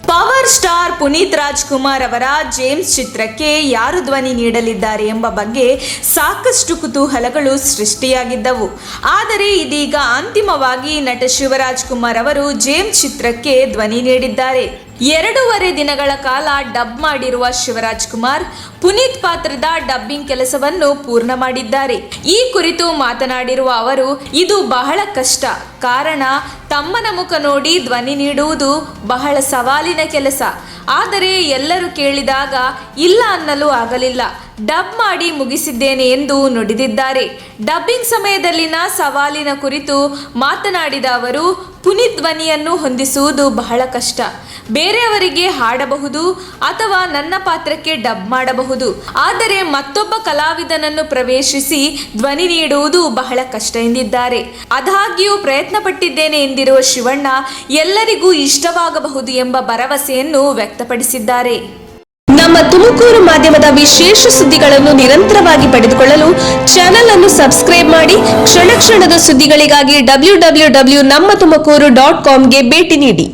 Power star Puneeth Rajkumar ಅವರ James ಚಿತ್ರಕ್ಕೆ ಯಾರು ಧ್ವನಿ ನೀಡಲಿದ್ದಾರೆ ಎಂಬ ಬಗ್ಗೆ ಸಾಕಷ್ಟು ಕುತೂಹಲಗಳು ಸೃಷ್ಟಿಯಾಗಿದ್ದವು. ಆದರೆ ಇದೀಗ ಅಂತಿಮವಾಗಿ ನಟ ಶಿವರಾಜ್ಕುಮಾರ್ ಅವರು ಜೇಮ್ಸ್ ಚಿತ್ರಕ್ಕೆ ಧ್ವನಿ ನೀಡಿದ್ದಾರೆ. 2.5 ದಿನಗಳ ಕಾಲ ಡಬ್ ಮಾಡಿರುವ ಶಿವರಾಜ್ಕುಮಾರ್ ಪುನೀತ್ ಪಾತ್ರದ ಡಬ್ಬಿಂಗ್ ಕೆಲಸವನ್ನು ಪೂರ್ಣ ಮಾಡಿದ್ದಾರೆ. ಈ ಕುರಿತು ಮಾತನಾಡಿರುವ ಅವರು, ಇದು ಬಹಳ ಕಷ್ಟ. ಕಾರಣ, ತಮ್ಮನ ಮುಖ ನೋಡಿ ಧ್ವನಿ ನೀಡುವುದು ಬಹಳ ಸವಾಲಿನ ಕೆಲಸ. ಆದರೆ ಎಲ್ಲರೂ ಕೇಳಿದಾಗ ಇಲ್ಲ ಅನ್ನಲು ಆಗಲಿಲ್ಲ. ಡಬ್ ಮಾಡಿ ಮುಗಿಸಿದ್ದೇನೆ ಎಂದು ನುಡಿದಿದ್ದಾರೆ. ಡಬ್ಬಿಂಗ್ ಸಮಯದಲ್ಲಿನ ಸವಾಲಿನ ಕುರಿತು ಮಾತನಾಡಿದ ಅವರು, ಪುನೀತ್ ಧ್ವನಿಯನ್ನು ಹೊಂದಿಸುವುದು ಬಹಳ ಕಷ್ಟ. ಬೇರೆಯವರಿಗೆ ಹಾಡಬಹುದು ಅಥವಾ ನನ್ನ ಪಾತ್ರಕ್ಕೆ ಡಬ್ ಮಾಡಬಹುದು, ಆದರೆ ಮತ್ತೊಬ್ಬ ಕಲಾವಿದನನ್ನು ಪ್ರವೇಶಿಸಿ ಧ್ವನಿ ನೀಡುವುದು ಬಹಳ ಕಷ್ಟ ಎಂದಿದ್ದಾರೆ. ಆದಾಗ್ಯೂ ಪ್ರಯತ್ನ ಪಟ್ಟಿದ್ದೇನೆ ಎಂದಿರುವ ಶಿವಣ್ಣ, ಎಲ್ಲರಿಗೂ ಇಷ್ಟವಾಗಬಹುದು ಎಂಬ ಭರವಸೆಯನ್ನು ವ್ಯಕ್ತಪಡಿಸಿದ್ದಾರೆ. ನಮ್ಮ ತುಮಕೂರು ಮಾಧ್ಯಮದ ವಿಶೇಷ ಸುದ್ದಿಗಳನ್ನು ನಿರಂತರವಾಗಿ ಪಡೆದುಕೊಳ್ಳಲು ಚಾನೆಲ್ ಅನ್ನು ಸಬ್ಸ್ಕ್ರೈಬ್ ಮಾಡಿ. ಕ್ಷಣ ಕ್ಷಣದ ಸುದ್ದಿಗಳಿಗಾಗಿ www.nammathumakuru.com ಗೆ ಭೇಟಿ ನೀಡಿ.